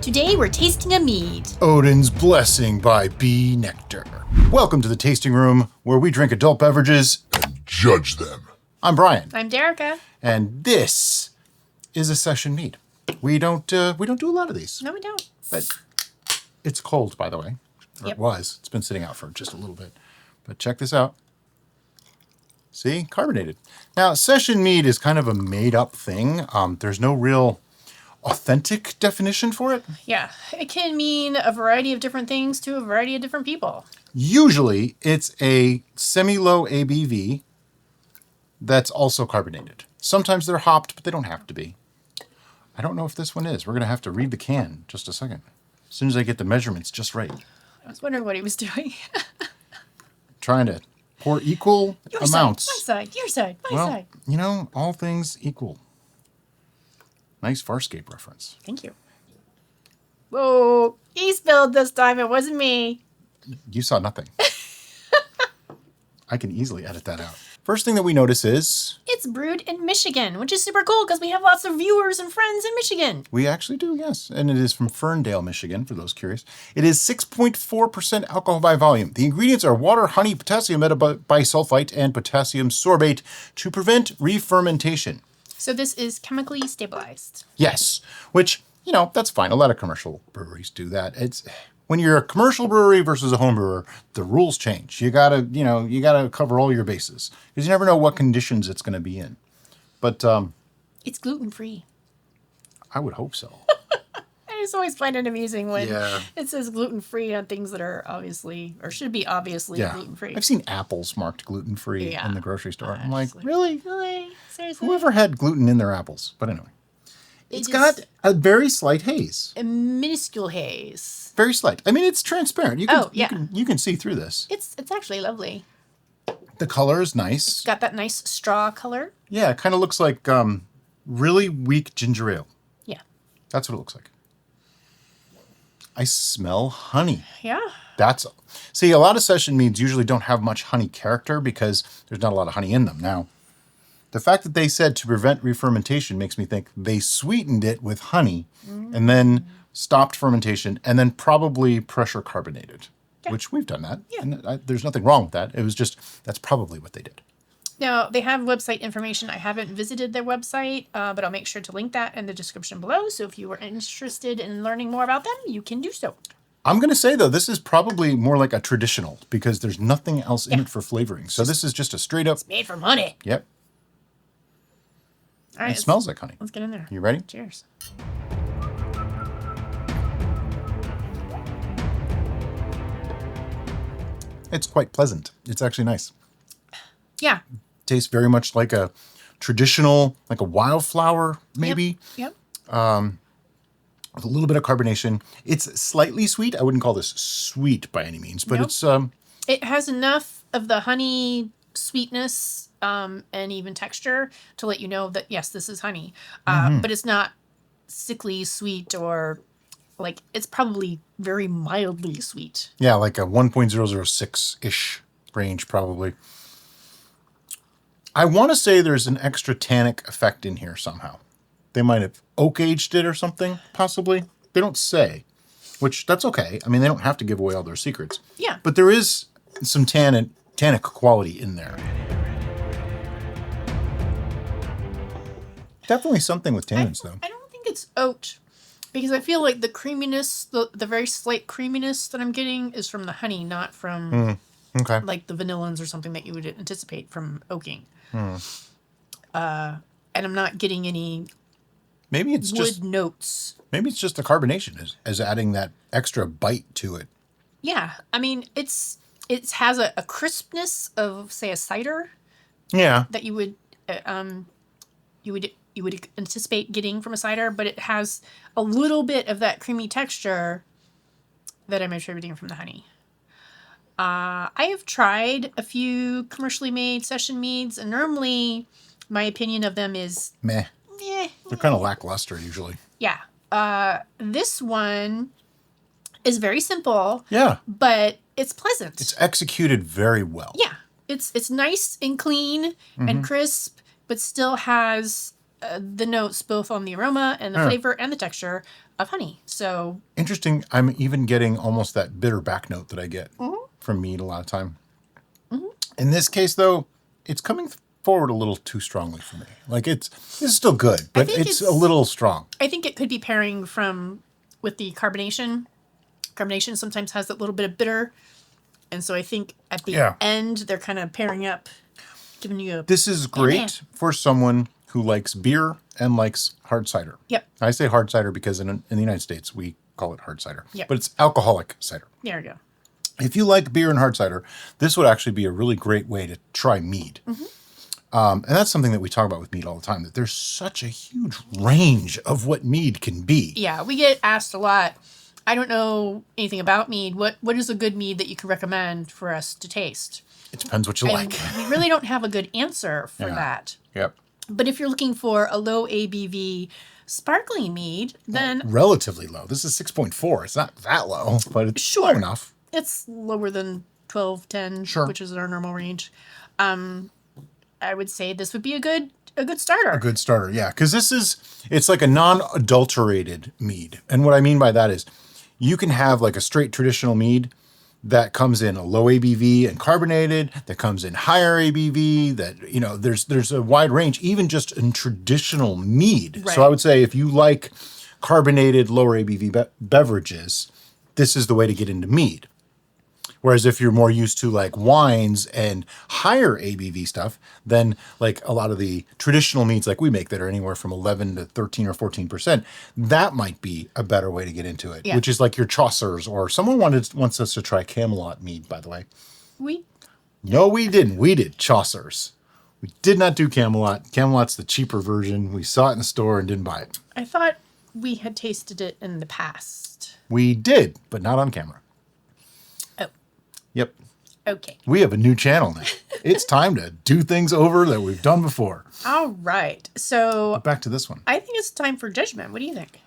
Today we're tasting a mead. Odin's Blessing by Bee Nektar. Welcome to the tasting room where we drink adult beverages and judge them. I'm Brian. I'm Derica. And this is a session mead. We don't do a lot of these. No, we don't. But it's cold, by the way. Or Yep. It was. It's been sitting out for just a little bit. But check this out. See? Carbonated. Now, session mead is kind of a made-up thing. There's no real authentic definition for it. Yeah, it can mean a variety of different things to a variety of different people. Usually, it's a semi-low ABV that's also carbonated. Sometimes they're hopped, but they don't have to be. I don't know if this one is. We're going to have to read the can just a second. As soon as I get the measurements just right. I was wondering what he was doing. Trying to pour equal amounts. Side, my side, your side, my side. You know, all things equal. Nice Farscape reference. Thank you. Whoa, he spilled this time. It wasn't me. You saw nothing. I can easily edit that out. First thing that we notice is... It's brewed in Michigan, which is super cool because we have lots of viewers and friends in Michigan. We actually do, yes. And it is from Ferndale, Michigan, for those curious. It is 6.4% alcohol by volume. The ingredients are water, honey, potassium metabisulfite, and potassium sorbate to prevent re-fermentation. So this is chemically stabilized. Yes, which, you know, that's fine. A lot of commercial breweries do that. It's when you're a commercial brewery versus a home brewer, the rules change. You gotta cover all your bases because you never know what conditions it's going to be in. But It's gluten-free. I would hope so. I just always find it amusing when Yeah. it says gluten-free on things that are obviously, or should be obviously Yeah, gluten-free. I've seen apples marked gluten-free in the grocery store. I'm like, Honestly. really? Really? Seriously? Whoever had gluten in their apples? But anyway, it's got a very slight haze. A minuscule haze. Very slight. I mean, it's transparent. You can see through this. It's actually lovely. The color is nice. It's got that nice straw color. Yeah, it kind of looks like really weak ginger ale. Yeah. That's what it looks like. I smell honey. Yeah. See, a lot of session meads usually don't have much honey character because there's not a lot of honey in them. Now, the fact that they said to prevent re-fermentation makes me think they sweetened it with honey and then stopped fermentation and then probably pressure carbonated, which we've done that. Yeah. And there's nothing wrong with that. It was just, that's probably what they did. Now, they have website information. I haven't visited their website, but I'll make sure to link that in the description below. So if you are interested in learning more about them, you can do so. I'm going to say, though, this is probably more like a traditional because there's nothing else in it for flavoring. So this is just a straight up... It's made from honey. Yep. All right. It smells like honey. Let's get in there. You ready? Cheers. It's quite pleasant. It's actually nice. Yeah. Tastes very much like a traditional, like a wildflower, maybe. Yep. With a little bit of carbonation. It's slightly sweet. I wouldn't call this sweet by any means, but Nope. it's... It has enough of the honey sweetness and even texture to let you know that, yes, this is honey. But it's not sickly sweet or like, it's probably very mildly sweet. Yeah, like a 1.006-ish range, probably. I want to say there's an extra tannic effect in here somehow. They might have oak-aged it or something, possibly. They don't say, which that's okay. I mean, they don't have to give away all their secrets. Yeah. But there is some tannic quality in there. Definitely something with tannins, though. I don't think it's oat because I feel like the creaminess, the very slight creaminess that I'm getting is from the honey, not from Okay. like the vanillins or something that you would anticipate from oaking. And I'm not getting any Maybe it's wood notes. Maybe it's just the carbonation is adding that extra bite to it. Yeah, I mean it has a crispness of, say, a cider Yeah. that you would anticipate getting from a cider, but it has a little bit of that creamy texture that I'm attributing from the honey. I have tried a few commercially made session meads, and normally my opinion of them is Meh. They're kind of lackluster usually. yeah. This one is very simple. Yeah. But it's pleasant. It's executed very well. Yeah. It's nice and clean and crisp, but still has the notes both on the aroma and the flavor and the texture of honey. So interesting. I'm even getting almost that bitter back note that I get from mead a lot of time. In this case, though, it's coming forward a little too strongly for me. Like it's still good, but it's a little strong. I think it could be pairing with the carbonation. Carbonation sometimes has that little bit of bitter. And so I think at the end, they're kind of pairing up, giving you a... This is great for someone who likes beer and likes hard cider. Yep. I say hard cider because in the United States, we call it hard cider. Yep. But it's alcoholic cider. There we go. If you like beer and hard cider, this would actually be a really great way to try mead. And that's something that we talk about with mead all the time, that there's such a huge range of what mead can be. Yeah, we get asked a lot. I don't know anything about mead. What is a good mead that you could recommend for us to taste? It depends what you like. We really don't have a good answer for that. Yep. But if you're looking for a low ABV sparkling mead, then... relatively low. This is 6.4. It's not that low, but it's low enough. It's lower than 12, 10, which is our normal range. I would say this would be a good starter. A good starter, yeah. Because it's like a non-adulterated mead. And what I mean by that is you can have like a straight traditional mead that comes in a low ABV and carbonated, that comes in higher ABV, that, there's a wide range, even just in traditional mead. Right. So I would say if you like carbonated, lower ABV beverages, this is the way to get into mead. Whereas if you're more used to like wines and higher ABV stuff, then like a lot of the traditional meads like we make that are anywhere from 11 to 13 or 14%, that might be a better way to get into it, which is like your Chaucers, or someone wants us to try Camelot mead, by the way. No, we didn't. We did Chaucers. We did not do Camelot. Camelot's the cheaper version. We saw it in the store and didn't buy it. I thought we had tasted it in the past. We did, but not on camera. Yep. Okay. We have a new channel now. It's time to do things over that we've done before. All right. So but back to this one. I think it's time for Judgement. What do you think?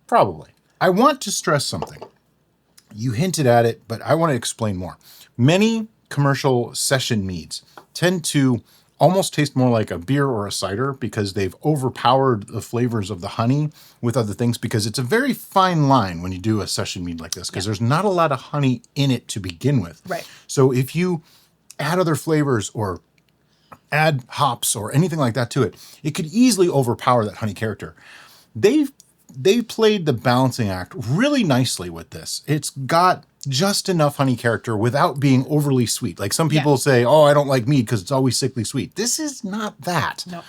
Probably. I want to stress something. You hinted at it, but I want to explain more. Many commercial session meads tend to almost taste more like a beer or a cider because they've overpowered the flavors of the honey with other things, because it's a very fine line when you do a session mead like this, because there's not a lot of honey in it to begin with. Right. So if you add other flavors or add hops or anything like that to it, it could easily overpower that honey character. They've played the balancing act really nicely with this. It's got just enough honey character without being overly sweet. Like some people say, oh, I don't like mead because it's always sickly sweet. This is not that. No.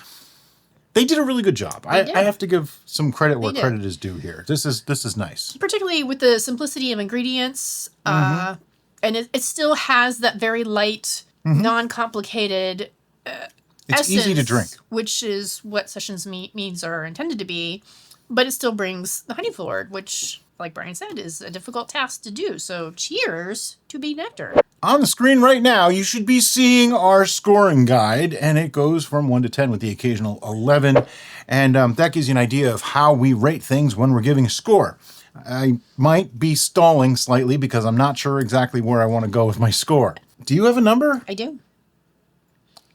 They did a really good job. I have to give some credit where credit is due here. This is nice. Particularly with the simplicity of ingredients. And it still has that very light, non-complicated it's essence, easy to drink. Which is what sessions meads are intended to be. But it still brings the honey forward, which, like Brian said, is a difficult task to do. So cheers to Be Nektar. On the screen right now, you should be seeing our scoring guide, and it goes from 1 to 10 with the occasional 11. And that gives you an idea of how we rate things when we're giving a score. I might be stalling slightly because I'm not sure exactly where I want to go with my score. Do you have a number? I do.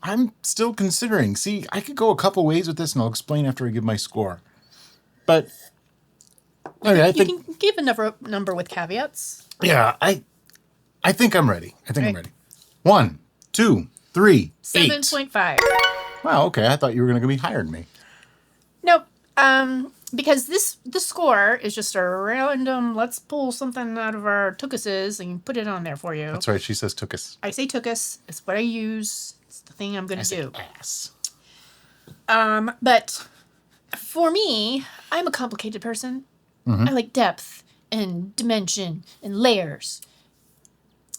I'm still considering. See, I could go a couple ways with this, and I'll explain after I give my score. But okay, you can give a number with caveats. Yeah, I think I'm ready. I'm ready. 1, 2, 3, 7.5. Wow, okay. I thought you were going to be higher than me. Nope. Because this score is just a random, let's pull something out of our tookuses and put it on there for you. That's right. She says tookus. I say tookus. It's what I use. It's the thing I'm going to do. Ass. But for me, I'm a complicated person. I like depth and dimension and layers.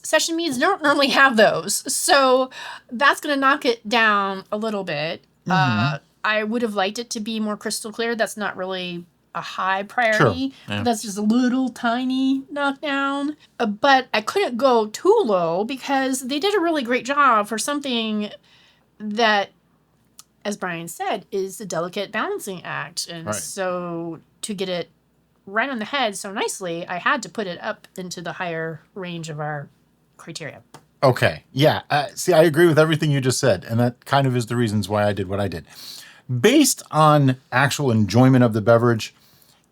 Session meads don't normally have those. So that's going to knock it down a little bit. I would have liked it to be more crystal clear. That's not really a high priority. Sure. Yeah. That's just a little tiny knockdown. But I couldn't go too low because they did a really great job for something that, as Brian said, is a delicate balancing act. And so to get it right on the head so nicely, I had to put it up into the higher range of our criteria. Okay. Yeah. See, I agree with everything you just said. And that kind of is the reasons why I did what I did. Based on actual enjoyment of the beverage,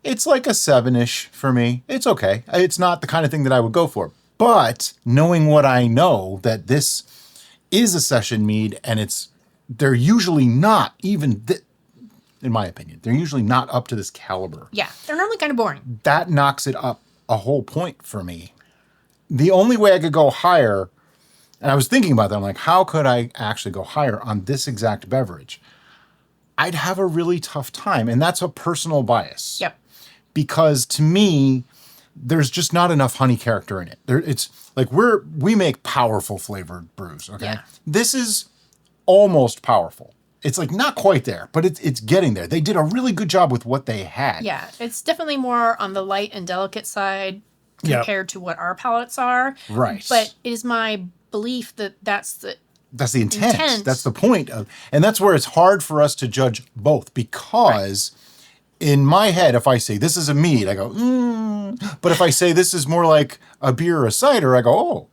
it's like a 7-ish for me. It's okay. It's not the kind of thing that I would go for. But knowing what I know, that this is a session mead and they're usually not even, in my opinion, they're usually not up to this caliber. Yeah, they're normally kind of boring. That knocks it up a whole point for me. The only way I could go higher, and I was thinking about that, I'm like, how could I actually go higher on this exact beverage? I'd have a really tough time. And that's a personal bias. Yep. Because to me, there's just not enough honey character in it. It's like we make powerful flavored brews, okay? Yeah. This is almost powerful. It's like not quite there, but it's getting there. They did a really good job with what they had. Yeah, it's definitely more on the light and delicate side compared to what our palates are. Right. But it is my belief that that's the intent. That's the point of, and that's where it's hard for us to judge both because in my head, if I say this is a mead, I go, but if I say this is more like a beer or a cider, I go, oh.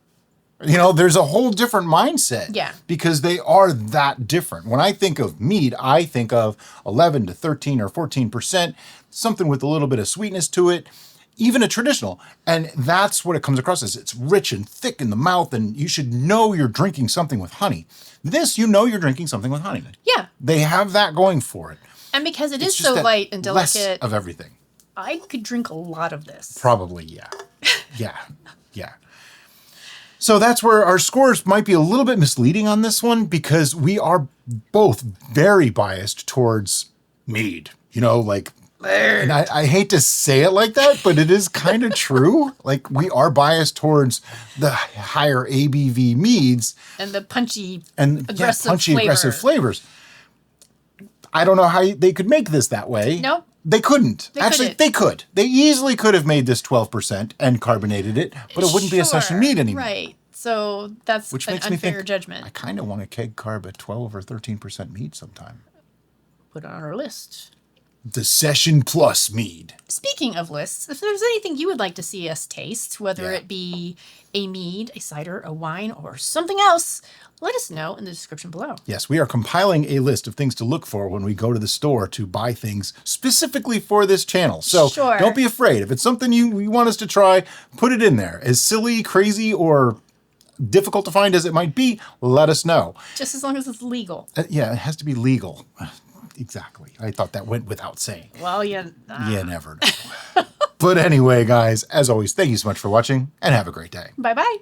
You know, there's a whole different mindset. Yeah. Because they are that different. When I think of mead, I think of 11 to 13 or 14%, something with a little bit of sweetness to it, even a traditional. And that's what it comes across as. It's rich and thick in the mouth, and you should know you're drinking something with honey. This, you know you're drinking something with honey. Yeah. They have that going for it. And because it It's is just so that light and less delicate, of everything. I could drink a lot of this. Probably, yeah. Yeah. So that's where our scores might be a little bit misleading on this one because we are both very biased towards mead. You know, like, and I hate to say it like that, but it is kind of true. Like, we are biased towards the higher ABV meads. And the punchy, and aggressive flavors. I don't know how they could make this that way. No. They couldn't. Actually, couldn't. they could. They easily could have made this 12% and carbonated it, but it wouldn't be a session mead anymore. Right. So that's Which an makes me unfair think, judgment. I kind of want to keg carb at 12 or 13% mead sometime. Put it on our list. The Session Plus mead. Speaking of lists, if there's anything you would like to see us taste, whether Yeah. it be a mead, a cider, a wine, or something else, let us know in the description below. Yes, we are compiling a list of things to look for when we go to the store to buy things specifically for this channel. So Sure. don't be afraid. If it's something you want us to try, put it in there. As silly, crazy, or difficult to find as it might be, let us know. Just as long as it's legal. Yeah, it has to be legal. Exactly. I thought that went without saying. Well, You never know. But anyway, guys, as always, thank you so much for watching and have a great day. Bye-bye.